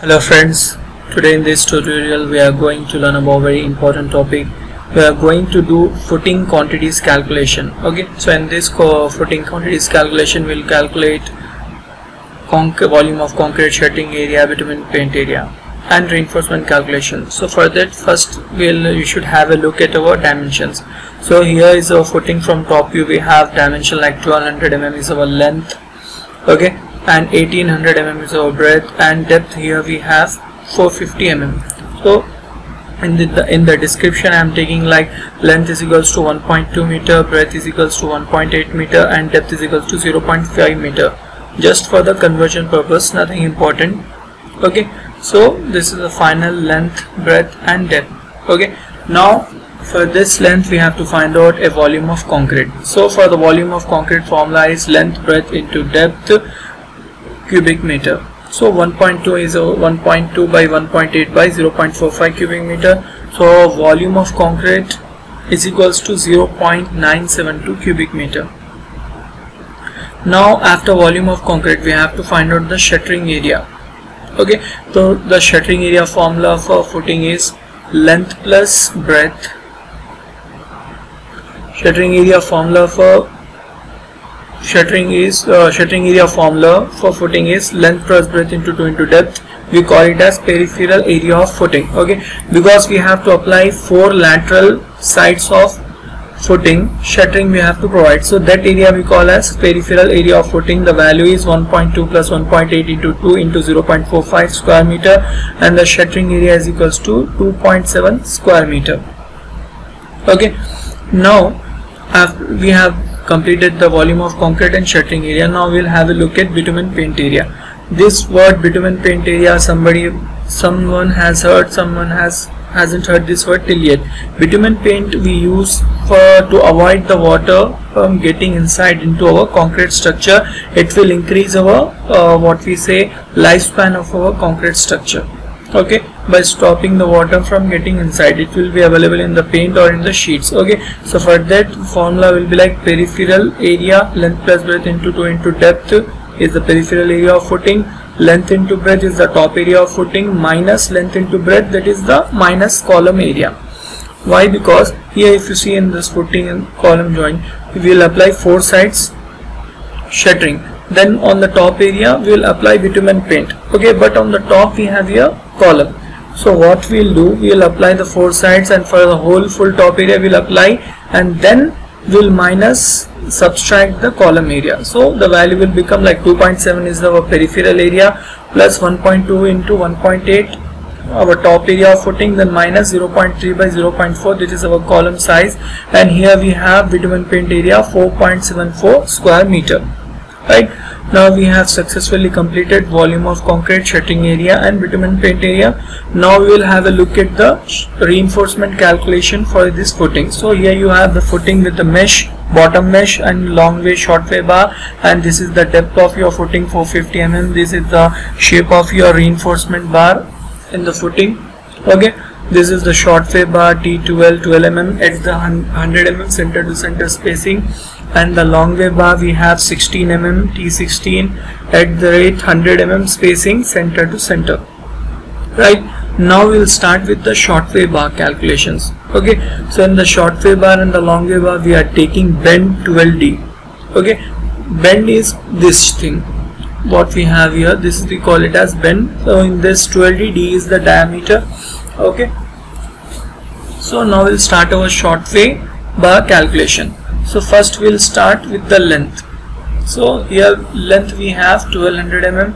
Hello friends, today in this tutorial we are going to learn about a very important topic. We are going to do footing quantities calculation. Okay, so in this footing quantities calculation we will calculate volume of concrete, shedding area, bitumen paint area and reinforcement calculation. So for that first you should have a look at our dimensions. So here is our footing. From top view we have dimension like 1200 mm is our length, okay, and 1800 mm is our breadth, and depth here we have 450 mm. So in the description I am taking like length is equals to 1.2 meter, breadth is equals to 1.8 meter and depth is equals to 0.5 meter, just for the conversion purpose, nothing important. Okay, so this is the final length, breadth and depth. Okay, now for this length we have to find out a volume of concrete. So for the volume of concrete, formula is length breadth into depth cubic meter. So 1.2 is 1.2 by 1.8 by 0.45 cubic meter. So volume of concrete is equals to 0.972 cubic meter. Now after volume of concrete we have to find out the shuttering area. Okay, so the shuttering area formula for footing is length plus breadth. Shuttering area formula for footing is length plus breadth into 2 into depth. We call it as peripheral area of footing. Okay, because we have to apply 4 lateral sides of footing, shuttering we have to provide, so that area we call as peripheral area of footing. The value is 1.2 plus 1.8 into 2 into 0.45 square meter, and the shuttering area is equals to 2.7 square meter. Okay, now after we have completed the volume of concrete and shuttering area, now we'll have a look at bitumen paint area. This word bitumen paint area, someone has heard, someone hasn't heard this word till yet. Bitumen paint we use to avoid the water from getting inside into our concrete structure. It will increase our lifespan of our concrete structure. Okay, by stopping the water from getting inside. It will be available in the paint or in the sheets. Okay, so for that formula will be like peripheral area, length plus breadth into 2 into depth is the peripheral area of footing, length into breadth is the top area of footing, minus length into breadth, that is the minus column area. Why? Because here if you see in this footing and column joint, we will apply 4 sides shuttering. Then on the top area we will apply bitumen paint. Okay, but on the top we have here column. So what we will do, we will apply the 4 sides, and for the whole full top area we will apply, and then we will subtract the column area. So the value will become like 2.7 is our peripheral area, plus 1.2 into 1.8 our top area of footing, then minus 0.3 by 0.4, that is our column size, and here we have bitumen paint area 4.74 square meter. Right, now we have successfully completed volume of concrete, shuttering area and bitumen paint area. Now we will have a look at the reinforcement calculation for this footing. So here you have the footing with the mesh, bottom mesh and long way short way bar, and this is the depth of your footing 450 mm. This is the shape of your reinforcement bar in the footing. Okay, this is the short way bar T12 12 mm at the 100 mm center to center spacing, and the long way bar we have 16 mm T16 at the rate 100 mm spacing center to center. Right, now we'll start with the short way bar calculations. Okay, so in the short way bar and the long way bar we are taking bend 12D. Okay, bend is this thing what we have here, this is we call it as bend. So in this 12D, D is the diameter. Okay, so now we'll start our short way bar calculation. So first we'll start with the length. So here length we have 1200 mm.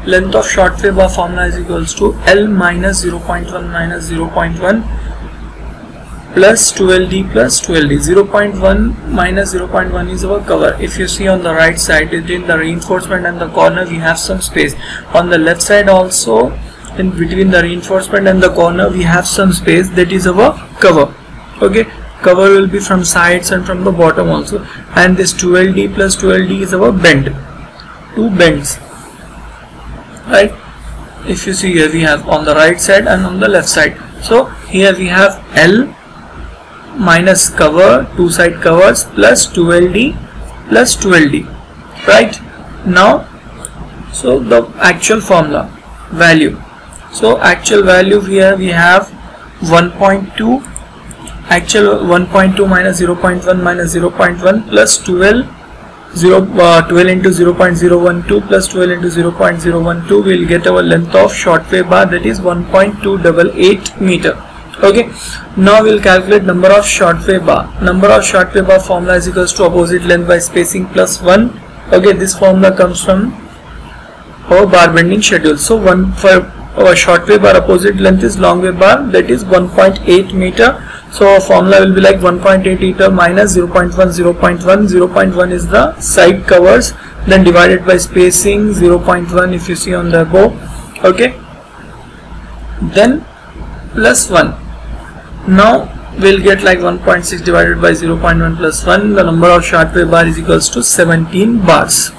Length of short way bar formula is equals to L minus 0.1 minus 0.1 plus 12D plus 12D. 0.1 minus 0.1 is our cover. If you see on the right side, between the reinforcement and the corner we have some space. On the left side also, in between the reinforcement and the corner we have some space, that is our cover. Okay, cover will be from sides and from the bottom also, and this 12D plus 12D is our bend, 2 bends. Right, if you see here we have on the right side and on the left side. So here we have L minus cover, 2 side covers, plus 12D plus 12D. Right, now So the actual formula value. So actual value here we have 1.2, actual 1.2 minus 0.1 minus 0.1 plus 12 into 0.012 plus 12 into 0.012 will get our length of short wave bar, that is 1.288 meter. Okay, now we'll calculate number of short wave bar. Number of short wave bar formula is equals to opposite length by spacing plus 1. Okay, this formula comes from our bar bending schedule. So one for our short wave bar opposite length is long wave bar, that is 1.8 meter. So our formula will be like 1.8 meter minus 0.1, 0.1, 0.1 is the side covers, then divided by spacing 0.1 if you see on the above. Okay, then plus 1. Now we'll get like 1.6 divided by 0.1 plus 1. The number of short wave bar is equals to 17 bars.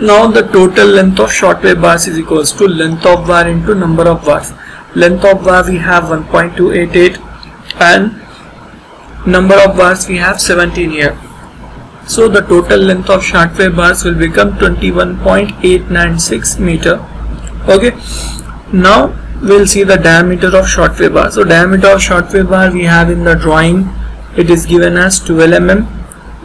Now the total length of short wave bars is equals to length of bar into number of bars. Length of bar we have 1.288 and number of bars we have 17 here. So the total length of short wave bars will become 21.896 meter. Okay, now we'll see the diameter of short wave bar. So diameter of short wave bar we have in the drawing, it is given as 12 mm.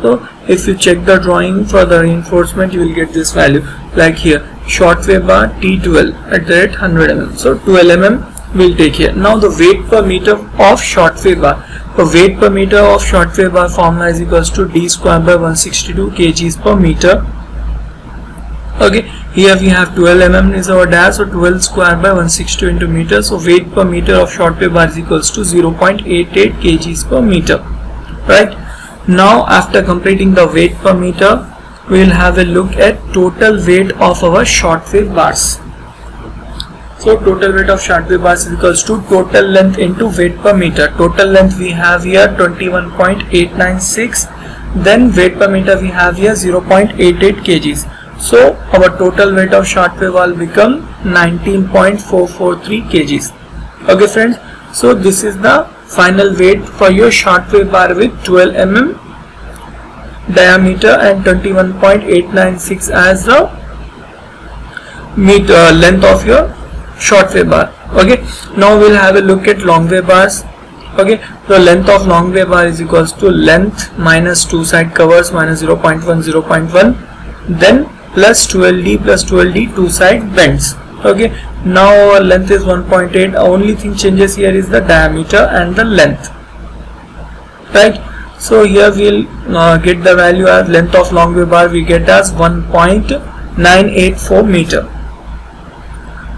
So if you check the drawing for the reinforcement, you will get this value like here, short wave bar T12 at the rate 100 mm. So 12 mm we'll take here. Now the weight per meter of short wave bar. The weight per meter of short wave bar formula is equals to d square by 162 kgs per meter. Okay, here we have 12 mm is our dash, so 12 square by 162 into meter. So weight per meter of short wave bar is equals to 0.88 kgs per meter. Right. Now after completing the weight per meter, we will have a look at total weight of our short wave bars. So total weight of short wave bars is equals to total length into weight per meter. Total length we have here 21.896, then weight per meter we have here 0.88 kgs. So our total weight of short wave will become 19.443 kgs. Okay friends, so this is the final weight for your short wave bar with 12 mm diameter and 21.896 as the length of your short wave bar. Okay, now we'll have a look at long wave bars. Okay, the length of long wave bar is equals to length minus two side covers minus 0.1, 0.1, then plus 12D two side bends. Okay, now our length is 1.8. Only thing changes here is the diameter and the length. Right, so here we'll get the value as length of long wave bar we get as 1.984 meter.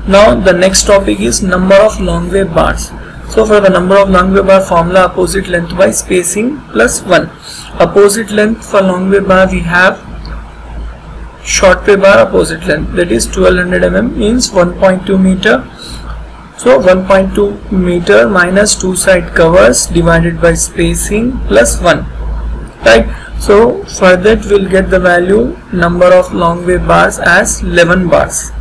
Now the next topic is number of long wave bars. So for the number of long wave bar formula, opposite length by spacing plus 1. Opposite length for long wave bar we have short wave bar opposite length, that is 1200 mm means 1.2 meter. So 1.2 meter minus two side covers divided by spacing plus 1. Right. So for that we'll get the value number of long wave bars as 11 bars.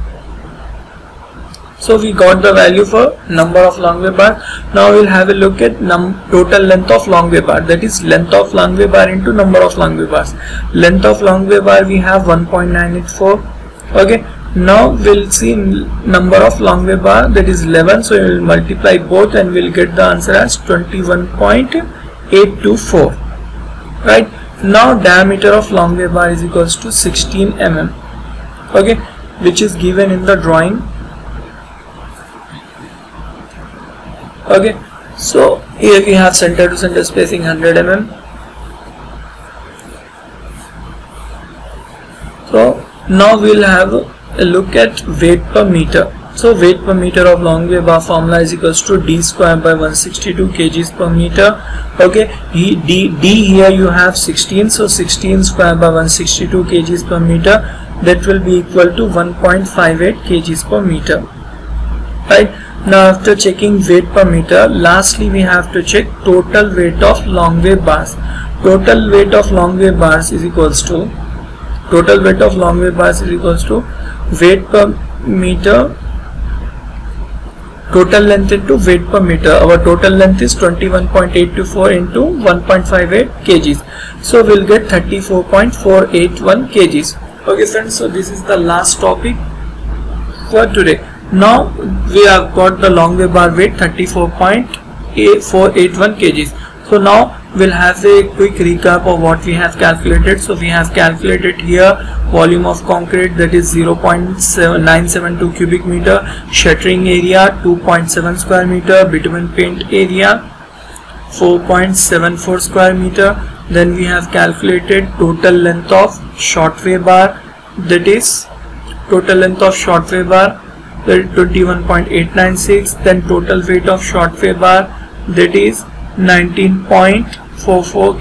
So we got the value for number of long wave bar. Now we'll have a look at total length of long wave bar, that is length of long wave bar into number of long wave bars. Length of long wave bar we have 1.984. Okay, now we'll see number of long wave bar, that is 11. So we will multiply both and we'll get the answer as 21.824. Right, now diameter of long wave bar is equals to 16 mm. Okay, which is given in the drawing. Okay, so here we have center to center spacing 100 mm. So now we'll have a look at weight per meter. So weight per meter of long wave bar formula is equals to d square by 162 kgs per meter. Okay, d here you have 16, so 16 square by 162 kgs per meter, that will be equal to 1.58 kgs per meter. Right. Now after checking weight per meter, lastly we have to check total weight of long wave bars. Total weight of long wave bars is equals to weight per meter, total length into weight per meter. Our total length is 21.824 into 1.58 kgs. So we'll get 34.481 kgs. Okay friends, so this is the last topic for today. Now we have got the long way bar weight 34.481 kgs. So now we'll have a quick recap of what we have calculated. So we have calculated here volume of concrete, that is 0.972 cubic meter, shuttering area 2.7 square meter, bitumen paint area 4.74 square meter. Then we have calculated total length of short way bar, that is total length of short way bar, that is 21.896. Then total weight of short way bar, that is 19.44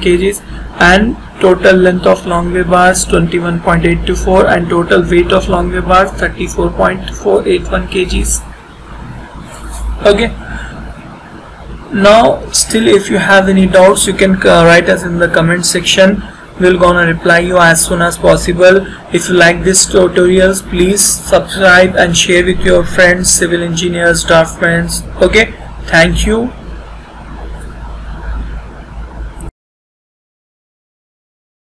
kgs, and total length of long way bars 21.824, and total weight of long way bars 34.481 kgs. Okay, now still if you have any doubts, you can write us in the comment section. We'll gonna reply you as soon as possible. If you like this tutorials, please subscribe and share with your friends, civil engineers, staff friends. Okay, thank you.